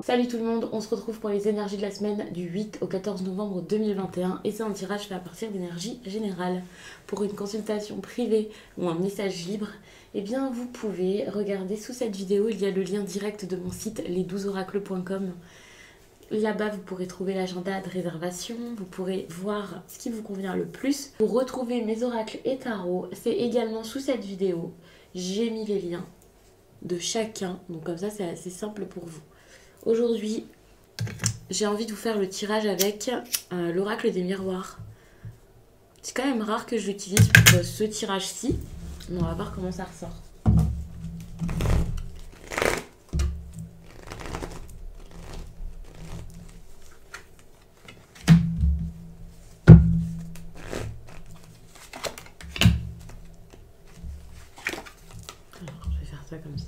Salut tout le monde, on se retrouve pour les énergies de la semaine du 8 au 14 novembre 2021 et c'est un tirage fait à partir d'énergie générale. Pour une consultation privée ou un message libre, eh bien vous pouvez regarder sous cette vidéo, il y a le lien direct de mon site les12oracles.com. Là-bas, vous pourrez trouver l'agenda de réservation, vous pourrez voir ce qui vous convient le plus. Pour retrouver mes oracles et tarots, c'est également sous cette vidéo. J'ai mis les liens de chacun, donc comme ça c'est assez simple pour vous. Aujourd'hui, j'ai envie de vous faire le tirage avec l'oracle des miroirs. C'est quand même rare que je l'utilise pour ce tirage-ci, mais on va voir comment ça ressort. Alors, je vais faire ça comme ça.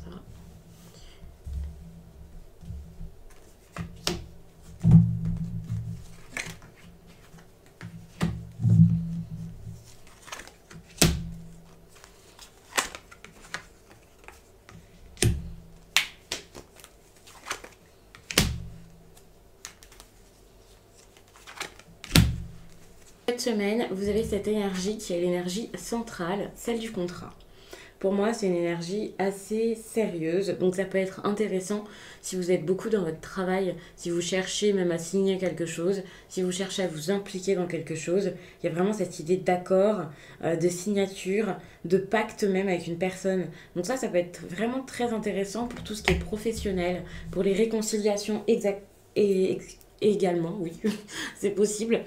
Cette semaine, vous avez cette énergie qui est l'énergie centrale, celle du contrat. Pour moi, c'est une énergie assez sérieuse, donc ça peut être intéressant si vous êtes beaucoup dans votre travail, si vous cherchez même à signer quelque chose, si vous cherchez à vous impliquer dans quelque chose. Il y a vraiment cette idée d'accord, de signature, de pacte même avec une personne. Donc ça peut être vraiment très intéressant pour tout ce qui est professionnel, pour les réconciliations et également, oui, c'est possible.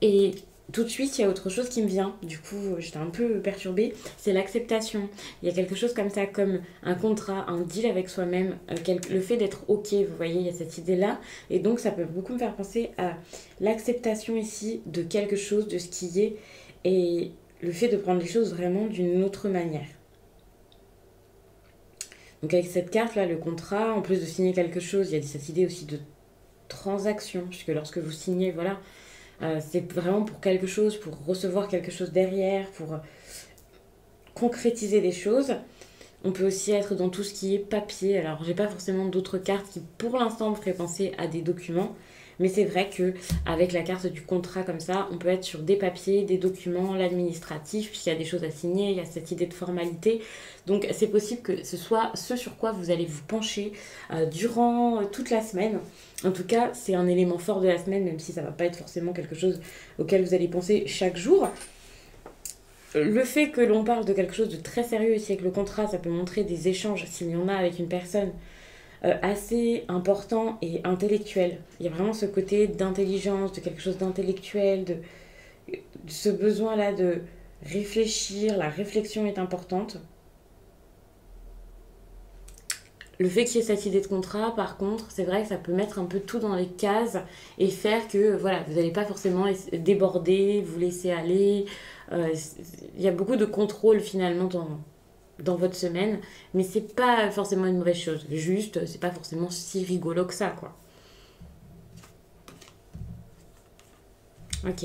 Et tout de suite, il y a autre chose qui me vient. Du coup, j'étais un peu perturbée. C'est l'acceptation. Il y a quelque chose comme ça, comme un contrat, un deal avec soi-même. Le fait d'être OK, vous voyez, il y a cette idée-là. Et donc, ça peut beaucoup me faire penser à l'acceptation ici de quelque chose, de ce qui est. Et le fait de prendre les choses vraiment d'une autre manière. Donc, avec cette carte-là, le contrat, en plus de signer quelque chose, il y a cette idée aussi de transaction. Puisque lorsque vous signez, voilà... c'est vraiment pour quelque chose, pour recevoir quelque chose derrière, pour concrétiser des choses. On peut aussi être dans tout ce qui est papier. Alors, j'ai pas forcément d'autres cartes qui, pour l'instant, me feraient penser à des documents. Mais c'est vrai qu'avec la carte du contrat comme ça, on peut être sur des papiers, des documents, l'administratif, puisqu'il y a des choses à signer, il y a cette idée de formalité. Donc, c'est possible que ce soit ce sur quoi vous allez vous pencher durant toute la semaine. En tout cas, c'est un élément fort de la semaine, même si ça ne va pas être forcément quelque chose auquel vous allez penser chaque jour. Le fait que l'on parle de quelque chose de très sérieux ici avec le contrat, ça peut montrer des échanges, s'il y en a avec une personne, assez important et intellectuel. Il y a vraiment ce côté d'intelligence, de quelque chose d'intellectuel, de ce besoin-là de réfléchir. La réflexion est importante. Le fait qu'il y ait cette idée de contrat, par contre, c'est vrai que ça peut mettre un peu tout dans les cases et faire que voilà, vous n'allez pas forcément déborder, vous laisser aller. Il y a beaucoup de contrôle finalement dans votre semaine, mais c'est pas forcément une mauvaise chose. Juste, c'est pas forcément si rigolo que ça, quoi. Ok.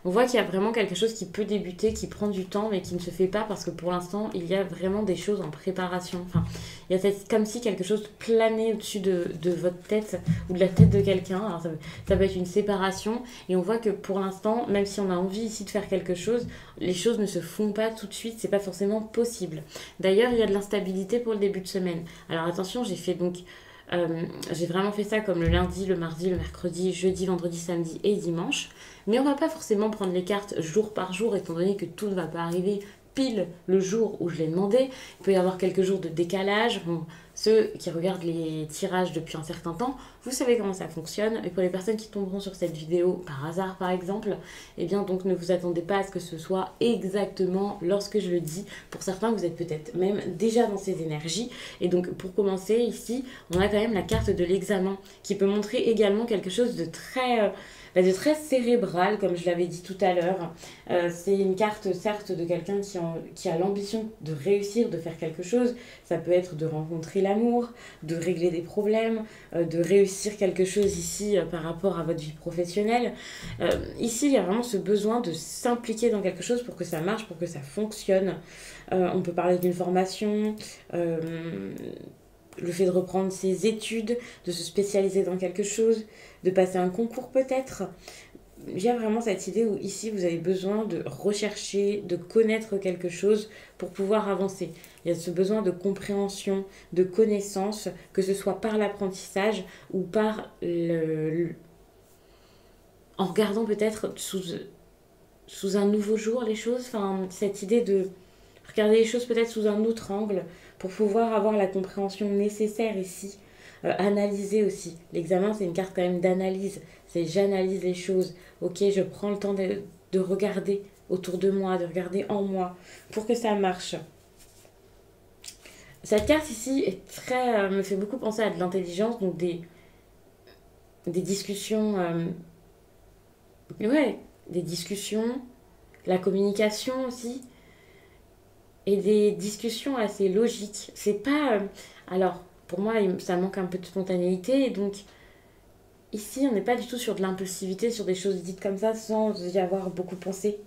On voit qu'il y a vraiment quelque chose qui peut débuter, qui prend du temps, mais qui ne se fait pas parce que pour l'instant, il y a vraiment des choses en préparation. Enfin, il y a comme si quelque chose planait au-dessus de votre tête ou de la tête de quelqu'un. Alors, ça peut être une séparation. Et on voit que pour l'instant, même si on a envie ici de faire quelque chose, les choses ne se font pas tout de suite. C'est pas forcément possible. D'ailleurs, il y a de l'instabilité pour le début de semaine. Alors attention, j'ai vraiment fait ça comme le lundi, le mardi, le mercredi, jeudi, vendredi, samedi et dimanche. Mais on va pas forcément prendre les cartes jour par jour, étant donné que tout ne va pas arriver pile le jour où je l'ai demandé. Il peut y avoir quelques jours de décalage. Bon, ceux qui regardent les tirages depuis un certain temps, vous savez comment ça fonctionne. Et pour les personnes qui tomberont sur cette vidéo par hasard, par exemple, eh bien donc ne vous attendez pas à ce que ce soit exactement lorsque je le dis. Pour certains, vous êtes peut-être même déjà dans ces énergies. Et donc pour commencer, ici, on a quand même la carte de l'examen qui peut montrer également quelque chose de très cérébral, comme je l'avais dit tout à l'heure. C'est une carte, certes, de quelqu'un qui a l'ambition de réussir, de faire quelque chose. Ça peut être de rencontrer l'amour, de régler des problèmes, de réussir quelque chose ici par rapport à votre vie professionnelle. Ici, il y a vraiment ce besoin de s'impliquer dans quelque chose pour que ça marche, pour que ça fonctionne. On peut parler d'une formation, le fait de reprendre ses études, de se spécialiser dans quelque chose, de passer un concours peut-être. Il y a vraiment cette idée où ici vous avez besoin de rechercher, de connaître quelque chose pour pouvoir avancer. Il y a ce besoin de compréhension, de connaissance, que ce soit par l'apprentissage ou par en regardant peut-être sous un nouveau jour les choses. Enfin, cette idée de regarder les choses peut-être sous un autre angle pour pouvoir avoir la compréhension nécessaire ici. Analyser aussi. L'examen, c'est une carte quand même d'analyse. C'est j'analyse les choses. Ok, je prends le temps de regarder autour de moi, de regarder en moi pour que ça marche. Cette carte ici est me fait beaucoup penser à de l'intelligence, donc des discussions. Ouais, des discussions, la communication aussi, et des discussions assez logiques. C'est pas. Alors, pour moi, ça manque un peu de spontanéité, et donc ici, on n'est pas du tout sur de l'impulsivité, sur des choses dites comme ça sans y avoir beaucoup pensé.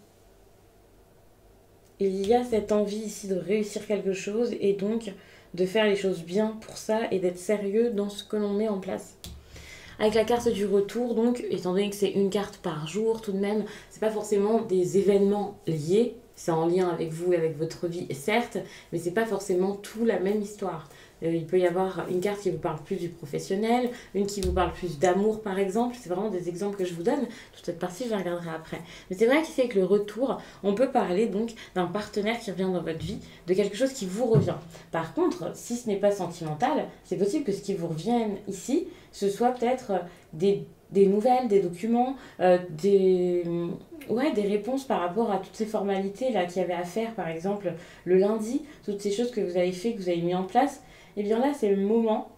Il y a cette envie ici de réussir quelque chose et donc de faire les choses bien pour ça et d'être sérieux dans ce que l'on met en place. Avec la carte du retour, donc, étant donné que c'est une carte par jour, tout de même, c'est pas forcément des événements liés, c'est en lien avec vous et avec votre vie, certes, mais c'est pas forcément tout la même histoire. Il peut y avoir une carte qui vous parle plus du professionnel, une qui vous parle plus d'amour par exemple, c'est vraiment des exemples que je vous donne, toute cette partie je la regarderai après. Mais c'est vrai qu'ici avec le retour, on peut parler donc d'un partenaire qui revient dans votre vie, de quelque chose qui vous revient. Par contre, si ce n'est pas sentimental, c'est possible que ce qui vous revienne ici, ce soit peut-être des nouvelles, des documents, des réponses par rapport à toutes ces formalités là qu'il y avait à faire, par exemple le lundi, toutes ces choses que vous avez fait, que vous avez mis en place. Et bien là, c'est le moment,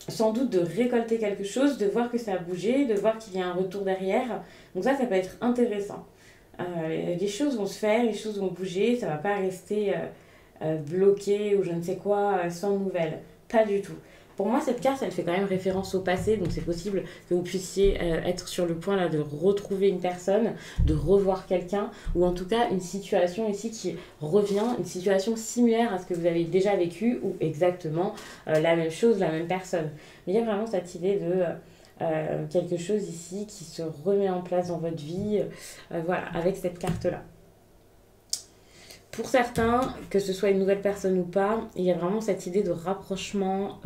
sans doute, de récolter quelque chose, de voir que ça a bougé, de voir qu'il y a un retour derrière. Donc ça peut être intéressant. Les choses vont se faire, les choses vont bouger, ça ne va pas rester bloqué ou je ne sais quoi, sans nouvelles. Pas du tout. Pour moi, cette carte, elle fait quand même référence au passé, donc c'est possible que vous puissiez être sur le point là de retrouver une personne, de revoir quelqu'un, ou en tout cas une situation ici qui revient, une situation similaire à ce que vous avez déjà vécu, ou exactement la même chose, la même personne. Mais il y a vraiment cette idée de quelque chose ici qui se remet en place dans votre vie, voilà, avec cette carte-là. Pour certains, que ce soit une nouvelle personne ou pas, il y a vraiment cette idée de rapprochement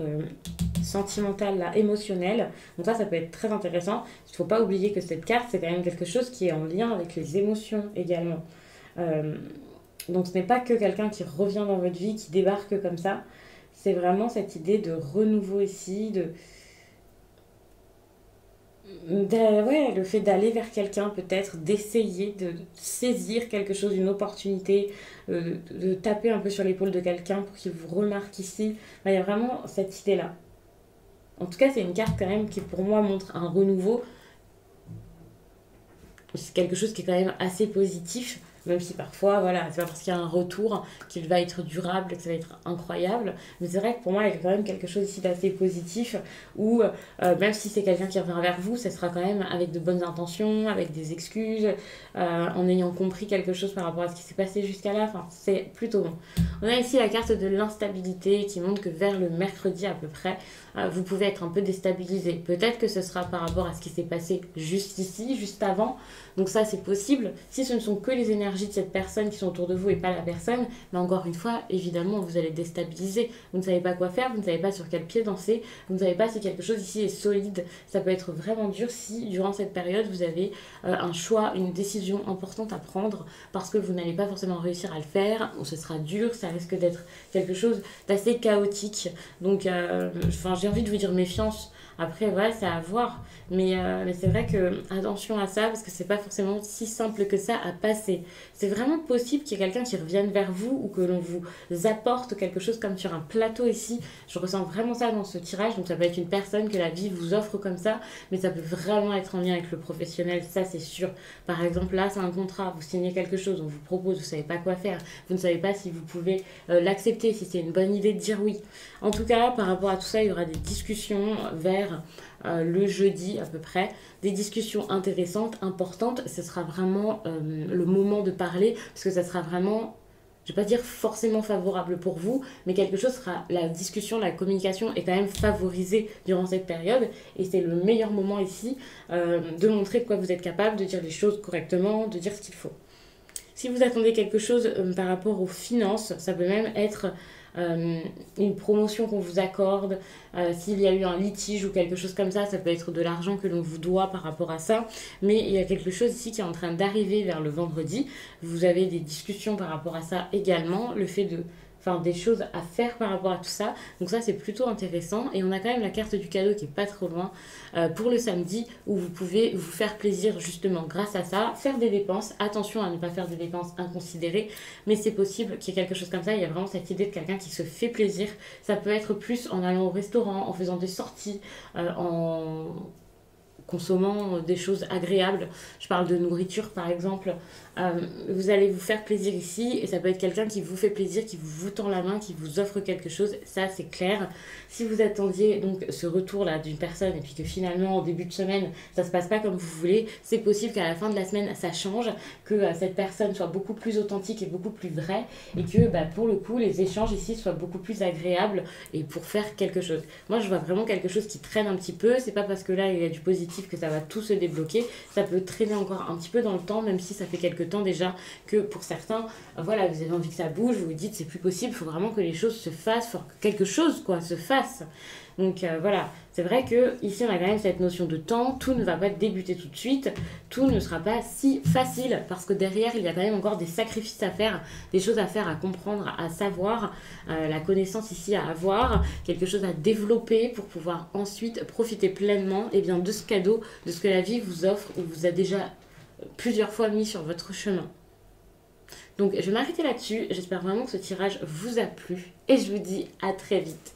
sentimental, là, émotionnel. Donc ça peut être très intéressant. Il ne faut pas oublier que cette carte, c'est quand même quelque chose qui est en lien avec les émotions également. Donc ce n'est pas que quelqu'un qui revient dans votre vie, qui débarque comme ça. C'est vraiment cette idée de renouveau ici, le fait d'aller vers quelqu'un peut-être, d'essayer de saisir quelque chose, une opportunité, de taper un peu sur l'épaule de quelqu'un pour qu'il vous remarque ici. Il y a vraiment cette idée-là. En tout cas, c'est une carte quand même qui pour moi montre un renouveau. C'est quelque chose qui est quand même assez positif, même si parfois, voilà, c'est pas parce qu'il y a un retour qu'il va être durable, que ça va être incroyable. Mais c'est vrai que pour moi, il y a quand même quelque chose ici d'assez positif, où même si c'est quelqu'un qui revient vers vous, ça sera quand même avec de bonnes intentions, avec des excuses, en ayant compris quelque chose par rapport à ce qui s'est passé jusqu'à là. Enfin, c'est plutôt bon. On a ici la carte de l'instabilité qui montre que vers le mercredi à peu près, vous pouvez être un peu déstabilisé. Peut-être que ce sera par rapport à ce qui s'est passé juste ici, juste avant. Donc ça, c'est possible. Si ce ne sont que les énergies de cette personne qui sont autour de vous et pas la personne, mais encore une fois, évidemment, vous allez déstabiliser. Vous ne savez pas quoi faire, vous ne savez pas sur quel pied danser, vous ne savez pas si quelque chose ici est solide. Ça peut être vraiment dur si, durant cette période, vous avez un choix, une décision importante à prendre parce que vous n'allez pas forcément réussir à le faire, ou ce sera dur, ça risque d'être quelque chose d'assez chaotique. Donc, j'ai envie de vous dire méfiance. Après, voilà, c'est à voir. Mais c'est vrai que attention à ça, parce que c'est pas forcément si simple que ça à passer. C'est vraiment possible qu'il y ait quelqu'un qui revienne vers vous ou que l'on vous apporte quelque chose comme sur un plateau ici. Je ressens vraiment ça dans ce tirage. Donc ça peut être une personne que la vie vous offre comme ça, mais ça peut vraiment être en lien avec le professionnel, ça c'est sûr. Par exemple, là, c'est un contrat, vous signez quelque chose, on vous propose, vous savez pas quoi faire, vous ne savez pas si vous pouvez l'accepter, si c'est une bonne idée de dire oui. En tout cas, par rapport à tout ça, il y aura des discussions vers le jeudi à peu près, des discussions intéressantes, importantes. Ce sera vraiment le moment de parler, parce que ça sera vraiment je vais pas dire forcément favorable pour vous, mais quelque chose sera, la discussion, la communication est quand même favorisée durant cette période, et c'est le meilleur moment ici de montrer de quoi vous êtes capable, de dire les choses correctement, de dire ce qu'il faut. Si vous attendez quelque chose par rapport aux finances, ça peut même être une promotion qu'on vous accorde, s'il y a eu un litige ou quelque chose comme ça peut être de l'argent que l'on vous doit par rapport à ça. Mais il y a quelque chose ici qui est en train d'arriver vers le vendredi. Vous avez des discussions par rapport à ça également, le fait de... Enfin, des choses à faire par rapport à tout ça. Donc ça, c'est plutôt intéressant. Et on a quand même la carte du cadeau qui est pas trop loin pour le samedi où vous pouvez vous faire plaisir justement grâce à ça. Faire des dépenses. Attention à ne pas faire des dépenses inconsidérées. Mais c'est possible qu'il y ait quelque chose comme ça. Il y a vraiment cette idée de quelqu'un qui se fait plaisir. Ça peut être plus en allant au restaurant, en faisant des sorties, en consommant des choses agréables. Je parle de nourriture par exemple. Vous allez vous faire plaisir ici et ça peut être quelqu'un qui vous fait plaisir, qui vous tend la main, qui vous offre quelque chose, ça c'est clair. Si vous attendiez donc ce retour là d'une personne et puis que finalement au début de semaine ça se passe pas comme vous voulez, c'est possible qu'à la fin de la semaine ça change, que cette personne soit beaucoup plus authentique et beaucoup plus vraie et que pour le coup les échanges ici soient beaucoup plus agréables et pour faire quelque chose. Moi je vois vraiment quelque chose qui traîne un petit peu, c'est pas parce que là il y a du positif que ça va tout se débloquer, ça peut traîner encore un petit peu dans le temps même si ça fait quelques temps déjà que pour certains, voilà, vous avez envie que ça bouge, vous vous dites c'est plus possible, il faut vraiment que les choses se fassent, faut que quelque chose quoi se fasse. Donc voilà, c'est vrai que ici on a quand même cette notion de temps, tout ne va pas débuter tout de suite, tout ne sera pas si facile parce que derrière il y a quand même encore des sacrifices à faire, des choses à faire, à comprendre, à savoir, la connaissance ici à avoir, quelque chose à développer pour pouvoir ensuite profiter pleinement de ce cadeau, de ce que la vie vous offre ou vous a déjà plusieurs fois mis sur votre chemin. Donc je vais m'arrêter là-dessus, j'espère vraiment que ce tirage vous a plu et je vous dis à très vite.